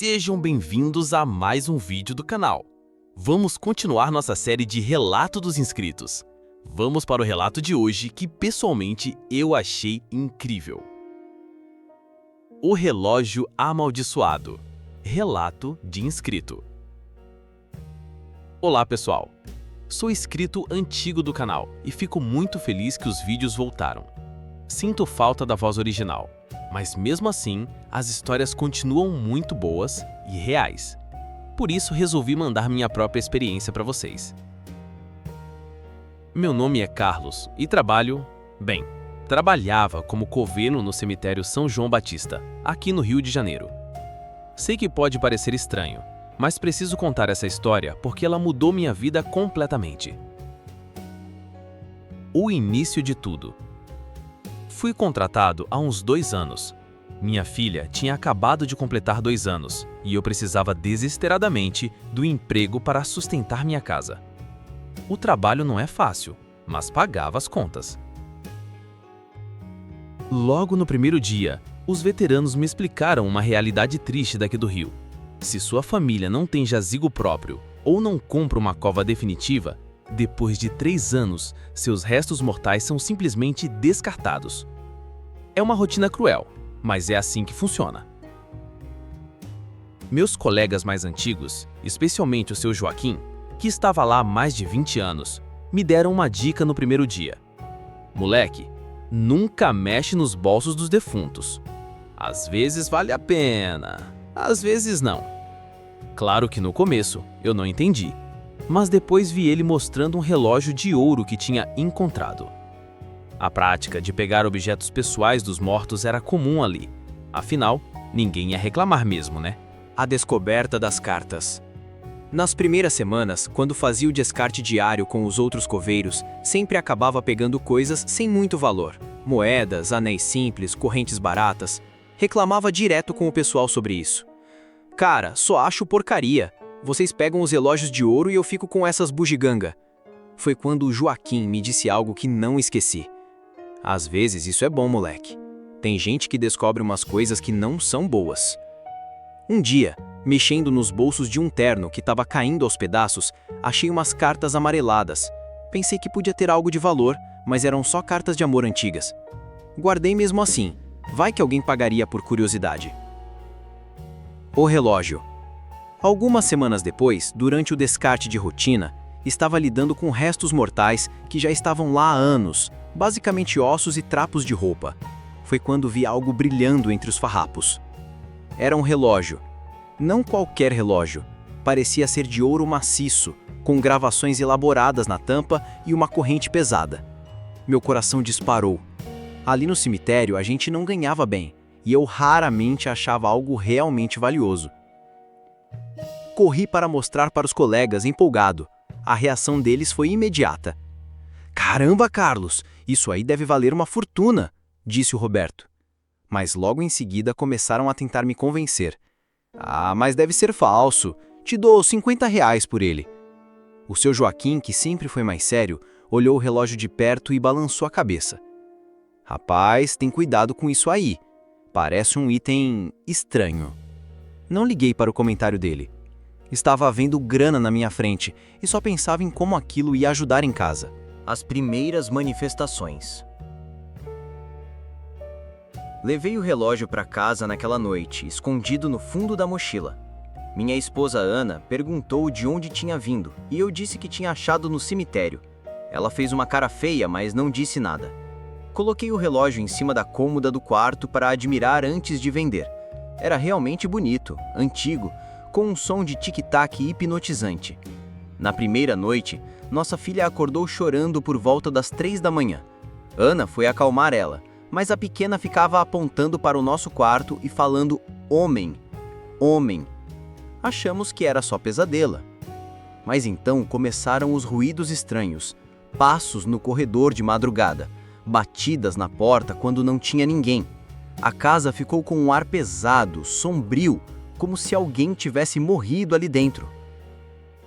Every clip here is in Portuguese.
Sejam bem-vindos a mais um vídeo do canal. Vamos continuar nossa série de Relato dos Inscritos. Vamos para o relato de hoje que, pessoalmente, eu achei incrível. O Relógio Amaldiçoado. Relato de inscrito. Olá, pessoal. Sou inscrito antigo do canal e fico muito feliz que os vídeos voltaram. Sinto falta da voz original, mas mesmo assim, as histórias continuam muito boas e reais. Por isso, resolvi mandar minha própria experiência para vocês. Meu nome é Carlos e trabalhava como coveiro no cemitério São João Batista, aqui no Rio de Janeiro. Sei que pode parecer estranho, mas preciso contar essa história porque ela mudou minha vida completamente. O início de tudo. Fui contratado há uns 2 anos. Minha filha tinha acabado de completar 2 anos e eu precisava desesperadamente do emprego para sustentar minha casa. O trabalho não é fácil, mas pagava as contas. Logo no primeiro dia, os veteranos me explicaram uma realidade triste daqui do Rio. Se sua família não tem jazigo próprio ou não compra uma cova definitiva, depois de 3 anos, seus restos mortais são simplesmente descartados. É uma rotina cruel, mas é assim que funciona. Meus colegas mais antigos, especialmente o seu Joaquim, que estava lá há mais de 20 anos, me deram uma dica no primeiro dia. Moleque, nunca mexe nos bolsos dos defuntos. Às vezes vale a pena, às vezes não. Claro que no começo eu não entendi, mas depois vi ele mostrando um relógio de ouro que tinha encontrado. A prática de pegar objetos pessoais dos mortos era comum ali. Afinal, ninguém ia reclamar mesmo, né? A descoberta das cartas. Nas primeiras semanas, quando fazia o descarte diário com os outros coveiros, sempre acabava pegando coisas sem muito valor. Moedas, anéis simples, correntes baratas. Reclamava direto com o pessoal sobre isso. Cara, só acho porcaria. Vocês pegam os relógios de ouro e eu fico com essas bugiganga. Foi quando o Joaquim me disse algo que não esqueci. Às vezes isso é bom, moleque. Tem gente que descobre umas coisas que não são boas. Um dia, mexendo nos bolsos de um terno que estava caindo aos pedaços, achei umas cartas amareladas. Pensei que podia ter algo de valor, mas eram só cartas de amor antigas. Guardei mesmo assim. Vai que alguém pagaria por curiosidade. O relógio. Algumas semanas depois, durante o descarte de rotina, estava lidando com restos mortais que já estavam lá há anos, basicamente ossos e trapos de roupa. Foi quando vi algo brilhando entre os farrapos. Era um relógio. Não qualquer relógio. Parecia ser de ouro maciço, com gravações elaboradas na tampa e uma corrente pesada. Meu coração disparou. Ali no cemitério a gente não ganhava bem, e eu raramente achava algo realmente valioso. Corri para mostrar para os colegas, empolgado. A reação deles foi imediata. "Caramba, Carlos, isso aí deve valer uma fortuna", disse o Roberto. Mas logo em seguida começaram a tentar me convencer. "Ah, mas deve ser falso. Te dou R$ 50 por ele." O seu Joaquim, que sempre foi mais sério, olhou o relógio de perto e balançou a cabeça. "Rapaz, tem cuidado com isso aí. Parece um item estranho." Não liguei para o comentário dele. Estava havendo grana na minha frente e só pensava em como aquilo ia ajudar em casa. As primeiras manifestações. Levei o relógio para casa naquela noite, escondido no fundo da mochila. Minha esposa Ana perguntou de onde tinha vindo e eu disse que tinha achado no cemitério. Ela fez uma cara feia, mas não disse nada. Coloquei o relógio em cima da cômoda do quarto para admirar antes de vender. Era realmente bonito, antigo, com um som de tic-tac hipnotizante. Na primeira noite, nossa filha acordou chorando por volta das 3 da manhã. Ana foi acalmar ela, mas a pequena ficava apontando para o nosso quarto e falando "homem, homem". Achamos que era só pesadelo. Mas então começaram os ruídos estranhos, passos no corredor de madrugada, batidas na porta quando não tinha ninguém. A casa ficou com um ar pesado, sombrio, como se alguém tivesse morrido ali dentro.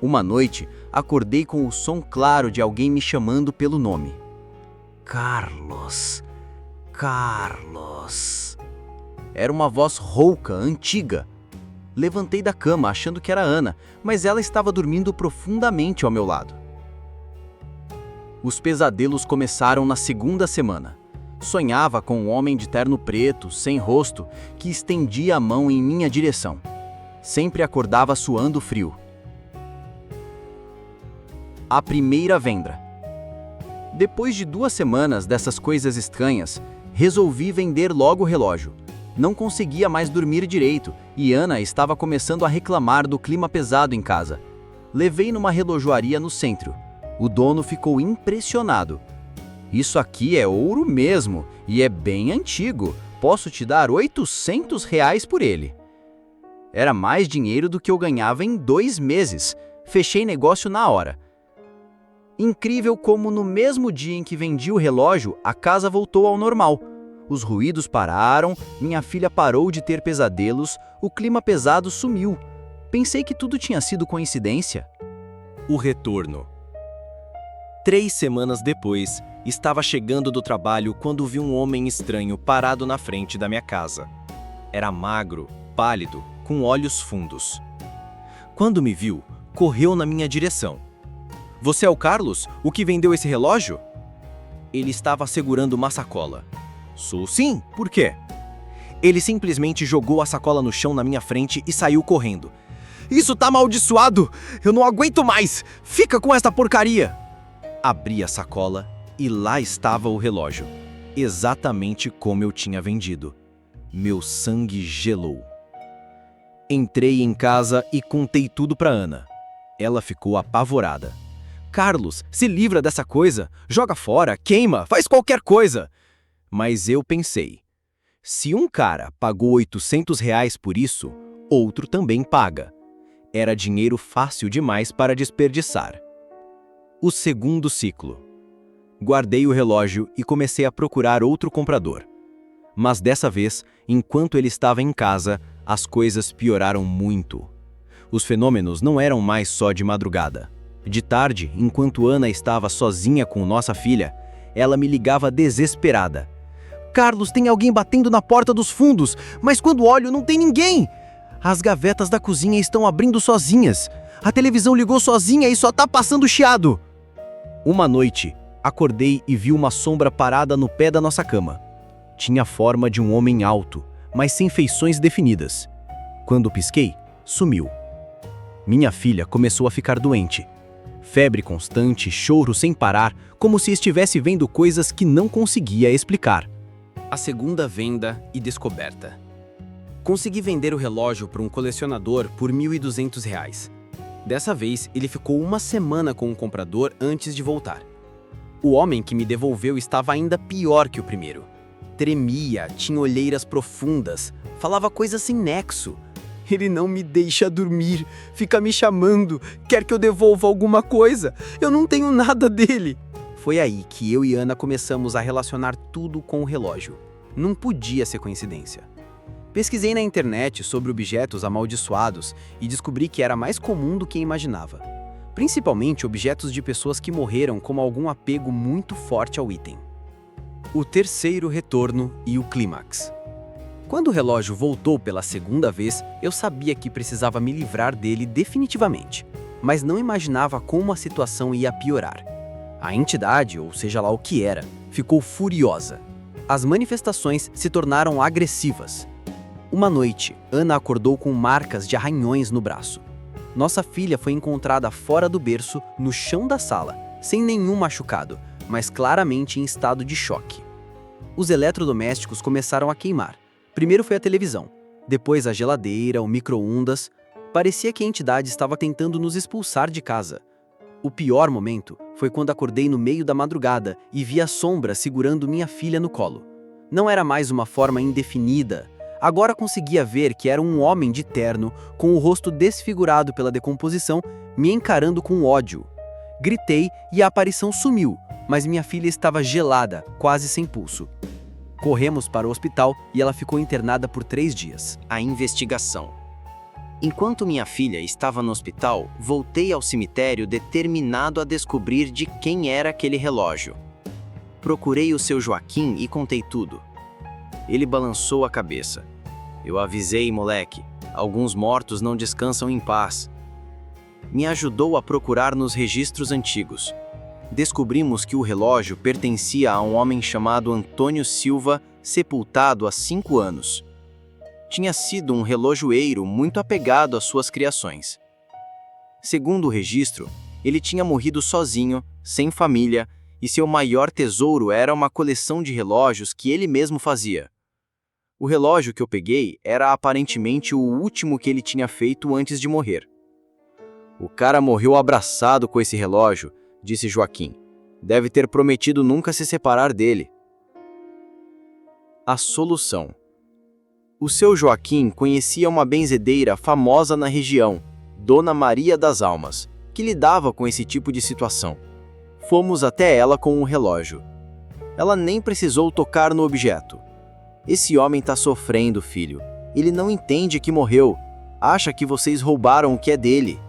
Uma noite, acordei com o som claro de alguém me chamando pelo nome. "Carlos, Carlos." Era uma voz rouca, antiga. Levantei da cama achando que era Ana, mas ela estava dormindo profundamente ao meu lado. Os pesadelos começaram na segunda semana. Sonhava com um homem de terno preto, sem rosto, que estendia a mão em minha direção. Sempre acordava suando frio. A primeira venda. Depois de 2 semanas dessas coisas estranhas, resolvi vender logo o relógio. Não conseguia mais dormir direito e Ana estava começando a reclamar do clima pesado em casa. Levei numa relojoaria no centro. O dono ficou impressionado. Isso aqui é ouro mesmo e é bem antigo. Posso te dar R$ 800 por ele. Era mais dinheiro do que eu ganhava em 2 meses. Fechei negócio na hora. Incrível como no mesmo dia em que vendi o relógio, a casa voltou ao normal. Os ruídos pararam, minha filha parou de ter pesadelos, o clima pesado sumiu. Pensei que tudo tinha sido coincidência. O retorno. 3 semanas depois, estava chegando do trabalho quando vi um homem estranho parado na frente da minha casa. Era magro, pálido, com olhos fundos. Quando me viu, correu na minha direção. "Você é o Carlos, o que vendeu esse relógio?" Ele estava segurando uma sacola. "Sou sim, por quê?" Ele simplesmente jogou a sacola no chão na minha frente e saiu correndo. "Isso tá amaldiçoado! Eu não aguento mais! Fica com essa porcaria!" Abri a sacola e lá estava o relógio, exatamente como eu tinha vendido. Meu sangue gelou. Entrei em casa e contei tudo para Ana. Ela ficou apavorada. "Carlos, se livra dessa coisa, joga fora, queima, faz qualquer coisa." Mas eu pensei, se um cara pagou R$ 800 por isso, outro também paga. Era dinheiro fácil demais para desperdiçar. O segundo ciclo. Guardei o relógio e comecei a procurar outro comprador. Mas dessa vez, enquanto ele estava em casa, as coisas pioraram muito. Os fenômenos não eram mais só de madrugada. De tarde, enquanto Ana estava sozinha com nossa filha, ela me ligava desesperada. "Carlos, tem alguém batendo na porta dos fundos, mas quando olho não tem ninguém. As gavetas da cozinha estão abrindo sozinhas. A televisão ligou sozinha e só tá passando chiado." Uma noite, acordei e vi uma sombra parada no pé da nossa cama. Tinha a forma de um homem alto, mas sem feições definidas. Quando pisquei, sumiu. Minha filha começou a ficar doente. Febre constante, choro sem parar, como se estivesse vendo coisas que não conseguia explicar. A segunda venda e descoberta. Consegui vender o relógio para um colecionador por R$ 1.200. Dessa vez, ele ficou 1 semana com o comprador antes de voltar. O homem que me devolveu estava ainda pior que o primeiro. Tremia, tinha olheiras profundas, falava coisas sem nexo. Ele não me deixa dormir, fica me chamando, quer que eu devolva alguma coisa. Eu não tenho nada dele. Foi aí que eu e Ana começamos a relacionar tudo com o relógio. Não podia ser coincidência. Pesquisei na internet sobre objetos amaldiçoados e descobri que era mais comum do que imaginava. Principalmente objetos de pessoas que morreram com algum apego muito forte ao item. O terceiro retorno e o clímax. Quando o relógio voltou pela segunda vez, eu sabia que precisava me livrar dele definitivamente, mas não imaginava como a situação ia piorar. A entidade, ou seja lá o que era, ficou furiosa. As manifestações se tornaram agressivas. Uma noite, Ana acordou com marcas de arranhões no braço. Nossa filha foi encontrada fora do berço, no chão da sala, sem nenhum machucado, mas claramente em estado de choque. Os eletrodomésticos começaram a queimar. Primeiro foi a televisão, depois a geladeira, o micro-ondas. Parecia que a entidade estava tentando nos expulsar de casa. O pior momento foi quando acordei no meio da madrugada e vi a sombra segurando minha filha no colo. Não era mais uma forma indefinida. Agora conseguia ver que era um homem de terno, com o rosto desfigurado pela decomposição, me encarando com ódio. Gritei e a aparição sumiu, mas minha filha estava gelada, quase sem pulso. Corremos para o hospital e ela ficou internada por 3 dias. A investigação. Enquanto minha filha estava no hospital, voltei ao cemitério determinado a descobrir de quem era aquele relógio. Procurei o seu Joaquim e contei tudo. Ele balançou a cabeça. Eu avisei, moleque. alguns mortos não descansam em paz. Me ajudou a procurar nos registros antigos. Descobrimos que o relógio pertencia a um homem chamado Antônio Silva, sepultado há 5 anos. Tinha sido um relojoeiro muito apegado às suas criações. Segundo o registro, ele tinha morrido sozinho, sem família, e seu maior tesouro era uma coleção de relógios que ele mesmo fazia. O relógio que eu peguei era aparentemente o último que ele tinha feito antes de morrer. "O cara morreu abraçado com esse relógio", disse Joaquim. "Deve ter prometido nunca se separar dele." A solução. O seu Joaquim conhecia uma benzedeira famosa na região, Dona Maria das Almas, que lidava com esse tipo de situação. Fomos até ela com um relógio. Ela nem precisou tocar no objeto. "Esse homem está sofrendo, filho. Ele não entende que morreu. Acha que vocês roubaram o que é dele."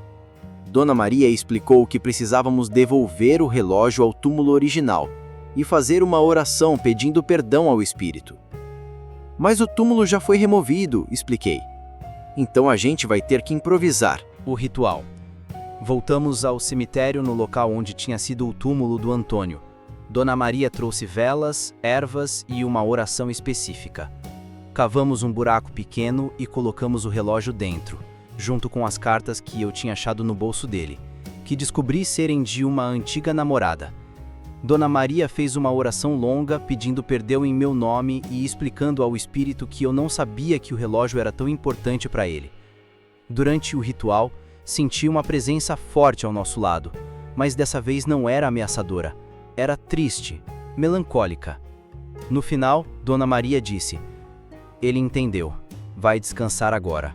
Dona Maria explicou que precisávamos devolver o relógio ao túmulo original e fazer uma oração pedindo perdão ao espírito. "Mas o túmulo já foi removido", expliquei. "Então a gente vai ter que improvisar." O ritual. Voltamos ao cemitério no local onde tinha sido o túmulo do Antônio. Dona Maria trouxe velas, ervas e uma oração específica. Cavamos um buraco pequeno e colocamos o relógio dentro, junto com as cartas que eu tinha achado no bolso dele, que descobri serem de uma antiga namorada. Dona Maria fez uma oração longa pedindo perdão em meu nome e explicando ao espírito que eu não sabia que o relógio era tão importante para ele. Durante o ritual, senti uma presença forte ao nosso lado, mas dessa vez não era ameaçadora, era triste, melancólica. No final, Dona Maria disse: "Ele entendeu, vai descansar agora."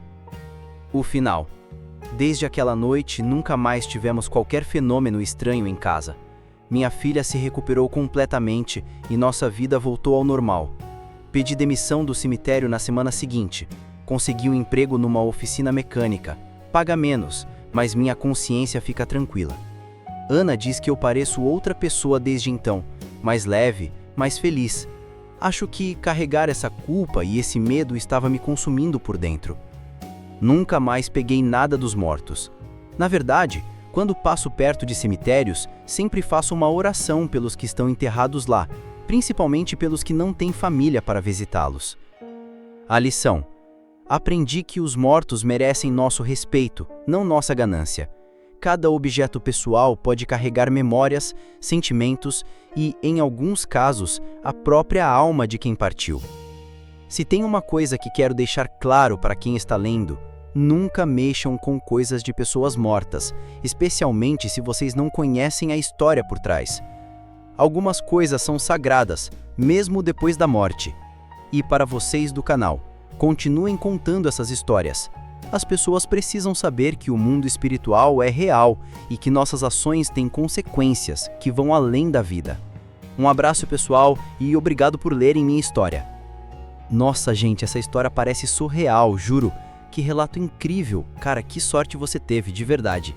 O final. Desde aquela noite, nunca mais tivemos qualquer fenômeno estranho em casa. Minha filha se recuperou completamente e nossa vida voltou ao normal. Pedi demissão do cemitério na semana seguinte. Consegui um emprego numa oficina mecânica. Paga menos, mas minha consciência fica tranquila. Ana diz que eu pareço outra pessoa desde então, mais leve, mais feliz. Acho que carregar essa culpa e esse medo estava me consumindo por dentro. Nunca mais peguei nada dos mortos. Na verdade, quando passo perto de cemitérios, sempre faço uma oração pelos que estão enterrados lá, principalmente pelos que não têm família para visitá-los. A lição. Aprendi que os mortos merecem nosso respeito, não nossa ganância. Cada objeto pessoal pode carregar memórias, sentimentos e, em alguns casos, a própria alma de quem partiu. Se tem uma coisa que quero deixar claro para quem está lendo, nunca mexam com coisas de pessoas mortas, especialmente se vocês não conhecem a história por trás. Algumas coisas são sagradas, mesmo depois da morte. E para vocês do canal, continuem contando essas histórias. As pessoas precisam saber que o mundo espiritual é real e que nossas ações têm consequências que vão além da vida. Um abraço, pessoal, e obrigado por lerem minha história. Nossa, gente, essa história parece surreal, juro. Que relato incrível. Cara, que sorte você teve, de verdade.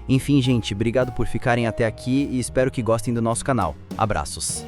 Enfim, gente, obrigado por ficarem até aqui e espero que gostem do nosso canal. Abraços.